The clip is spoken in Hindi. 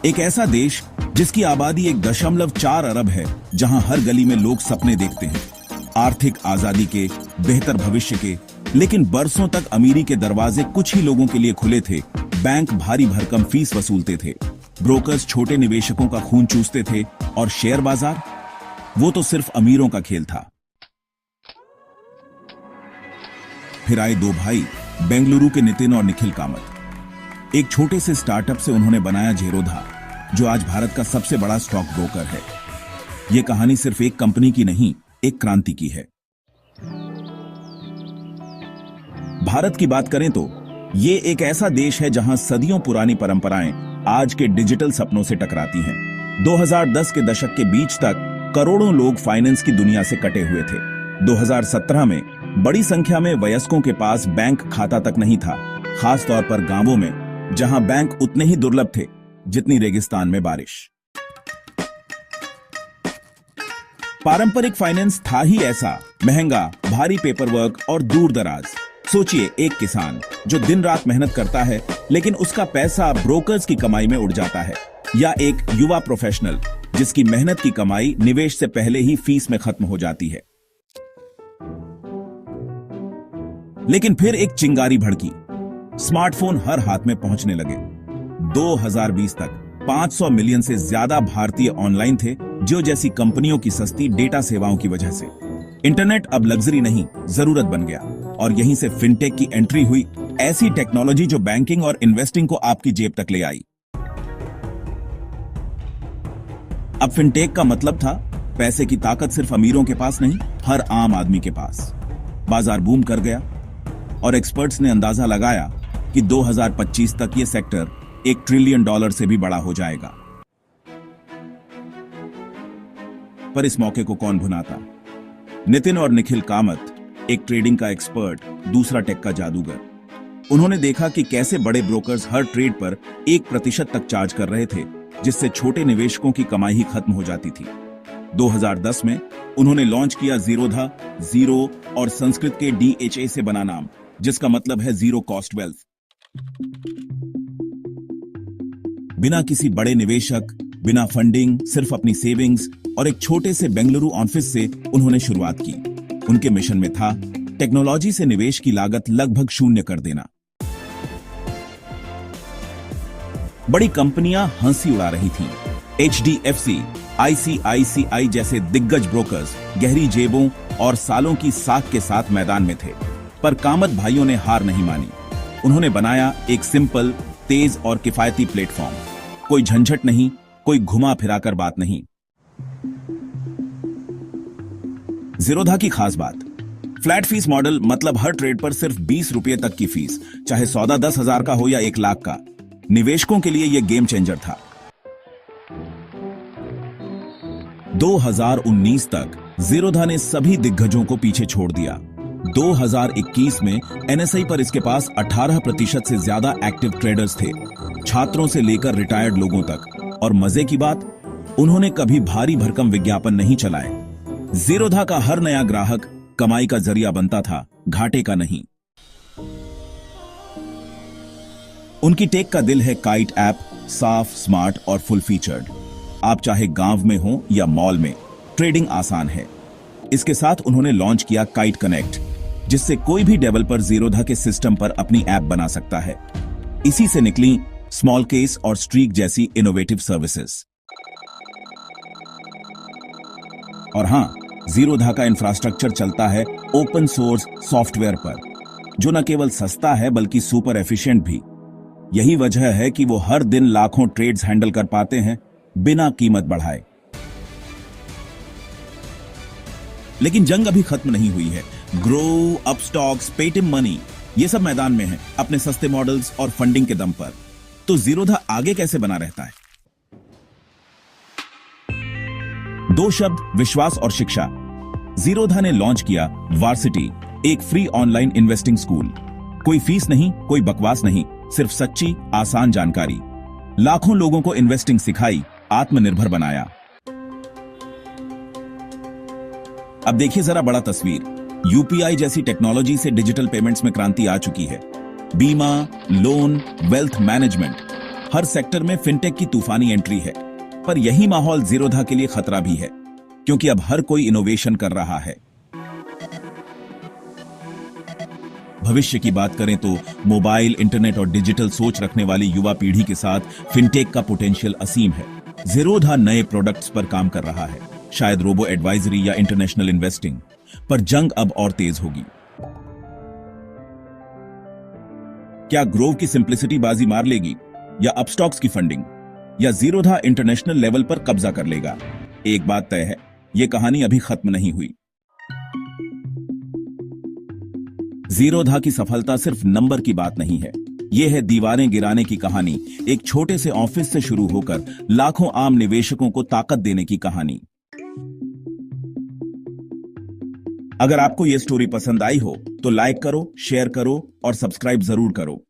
एक ऐसा देश जिसकी आबादी 1.4 अरब है, जहां हर गली में लोग सपने देखते हैं आर्थिक आजादी के, बेहतर भविष्य के। लेकिन बरसों तक अमीरी के दरवाजे कुछ ही लोगों के लिए खुले थे। बैंक भारी भरकम फीस वसूलते थे, ब्रोकर्स छोटे निवेशकों का खून चूसते थे, और शेयर बाजार, वो तो सिर्फ अमीरों का खेल था। फिर आए दो भाई, बेंगलुरु के नितिन और निखिल कामत। एक छोटे से स्टार्टअप से उन्होंने बनाया ज़ीरोधा, जो आज भारत का सबसे बड़ा स्टॉक ब्रोकर है। यह कहानी सिर्फ एक कंपनी की नहीं, एक क्रांति की है। भारत की बात करें तो ये एक ऐसा देश है जहां सदियों पुरानी परंपराएं आज के डिजिटल सपनों से टकराती हैं। 2010 के दशक के बीच तक करोड़ों लोग फाइनेंस की दुनिया से कटे हुए थे। 2017 में बड़ी संख्या में वयस्कों के पास बैंक खाता तक नहीं था, खास तौर पर गांवों में, जहां बैंक उतने ही दुर्लभ थे जितनी रेगिस्तान में बारिश। पारंपरिक फाइनेंस था ही ऐसा महंगा, भारी पेपरवर्क और दूर दराज। सोचिए, एक किसान जो दिन रात मेहनत करता है लेकिन उसका पैसा ब्रोकर्स की कमाई में उड़ जाता है, या एक युवा प्रोफेशनल जिसकी मेहनत की कमाई निवेश से पहले ही फीस में खत्म हो जाती है। लेकिन फिर एक चिंगारी भड़की, स्मार्टफोन हर हाथ में पहुंचने लगे। 2020 तक 500 मिलियन से ज्यादा भारतीय ऑनलाइन थे, जियो जैसी कंपनियों की सस्ती डेटा सेवाओं की वजह से। इंटरनेट अब लग्जरी नहीं, जरूरत बन गया, और यहीं से फिनटेक की एंट्री हुई, ऐसी टेक्नोलॉजी जो बैंकिंग और इन्वेस्टिंग को आपकी जेब तक ले आई। अब फिनटेक का मतलब था पैसे की ताकत सिर्फ अमीरों के पास नहीं, हर आम आदमी के पास। बाजार बूम कर गया और एक्सपर्ट्स ने अंदाजा लगाया कि 2025 तक यह सेक्टर $1 ट्रिलियन से भी बड़ा हो जाएगा। पर इस मौके को कौन भुनाता? नितिन और निखिल कामत, एक ट्रेडिंग का एक्सपर्ट, दूसरा टेक का जादूगर। उन्होंने देखा कि कैसे बड़े ब्रोकर्स हर ट्रेड पर 1% तक चार्ज कर रहे थे, जिससे छोटे निवेशकों की कमाई ही खत्म हो जाती थी। 2010 में उन्होंने लॉन्च किया ज़ीरोधा, जीरो और संस्कृत के DHA से बना नाम, जिसका मतलब है जीरो कॉस्ट वेल्थ। बिना किसी बड़े निवेशक, बिना फंडिंग, सिर्फ अपनी सेविंग्स और एक छोटे से बेंगलुरु ऑफिस से उन्होंने शुरुआत की। उनके मिशन में था टेक्नोलॉजी से निवेश की लागत लगभग शून्य कर देना। बड़ी कंपनियां हंसी उड़ा रही थीं। HDFC, ICICI जैसे दिग्गज ब्रोकर्स गहरी जेबों और सालों की साख के साथ मैदान में थे। पर कामत भाइयों ने हार नहीं मानी। उन्होंने बनाया एक सिंपल, तेज और किफायती प्लेटफॉर्म। कोई झंझट नहीं, कोई घुमा फिराकर बात नहीं। ज़ीरोधा की खास बात, फ्लैट फीस मॉडल, मतलब हर ट्रेड पर सिर्फ 20 रुपए तक की फीस, चाहे सौदा 10,000 का हो या 1 लाख का। निवेशकों के लिए यह गेम चेंजर था। 2019 तक ज़ीरोधा ने सभी दिग्गजों को पीछे छोड़ दिया। 2021 में NSE पर इसके पास 18% से ज्यादा एक्टिव ट्रेडर्स थे, छात्रों से लेकर रिटायर्ड लोगों तक। और मजे की बात, उन्होंने कभी भारी भरकम विज्ञापन नहीं चलाए। ज़ीरोधा का हर नया ग्राहक कमाई का जरिया बनता था, घाटे का नहीं। उनकी टेक का दिल है काइट ऐप, साफ, स्मार्ट और फुल फीचर्ड। आप चाहे गांव में हो या मॉल में, ट्रेडिंग आसान है। इसके साथ उन्होंने लॉन्च किया काइट कनेक्ट, जिससे कोई भी डेवलपर ज़ीरोधा के सिस्टम पर अपनी ऐप बना सकता है। इसी से निकली स्मॉल केस और स्ट्रीक जैसी इनोवेटिव सर्विसेज। और हां, ज़ीरोधा का इंफ्रास्ट्रक्चर चलता है ओपन सोर्स सॉफ्टवेयर पर, जो न केवल सस्ता है बल्कि सुपर एफिशिएंट भी। यही वजह है कि वो हर दिन लाखों ट्रेड्स हैंडल कर पाते हैं बिना कीमत बढ़ाए। लेकिन जंग अभी खत्म नहीं हुई है। ग्रो, अपस्टॉक्स, पेटीएम मनी, ये सब मैदान में है अपने सस्ते मॉडल्स और फंडिंग के दम पर। तो ज़ीरोधा आगे कैसे बना रहता है? 2 शब्द, विश्वास और शिक्षा। ज़ीरोधा ने लॉन्च किया वार्सिटी, एक फ्री ऑनलाइन इन्वेस्टिंग स्कूल। कोई फीस नहीं, कोई बकवास नहीं, सिर्फ सच्ची, आसान जानकारी। लाखों लोगों को इन्वेस्टिंग सिखाई, आत्मनिर्भर बनाया। अब देखिए जरा बड़ा तस्वीर। UPI जैसी टेक्नोलॉजी से डिजिटल पेमेंट्स में क्रांति आ चुकी है। बीमा, लोन, वेल्थ मैनेजमेंट, हर सेक्टर में फिनटेक की तूफानी एंट्री है, पर यही माहौल जीरोधा के लिए खतरा भी है, क्योंकि अब हर कोई इनोवेशन कर रहा है। भविष्य की बात करें तो मोबाइल, इंटरनेट और डिजिटल सोच रखने वाली युवा पीढ़ी के साथ फिनटेक का पोटेंशियल असीम है। जीरोधा नए प्रोडक्ट्स पर काम कर रहा है, शायद रोबो एडवाइजरी या इंटरनेशनल इन्वेस्टिंग, पर जंग अब और तेज होगी। क्या ग्रोव की सिंप्लिसिटी बाजी मार लेगी, या अपस्टॉक्स की फंडिंग, या जीरोधा इंटरनेशनल लेवल पर कब्जा कर लेगा? एक बात तय है, यह कहानी अभी खत्म नहीं हुई। जीरोधा की सफलता सिर्फ नंबर की बात नहीं है, यह है दीवारें गिराने की कहानी, एक छोटे से ऑफिस से शुरू होकर लाखों आम निवेशकों को ताकत देने की कहानी। अगर आपको यह स्टोरी पसंद आई हो तो लाइक करो, शेयर करो और सब्सक्राइब जरूर करो।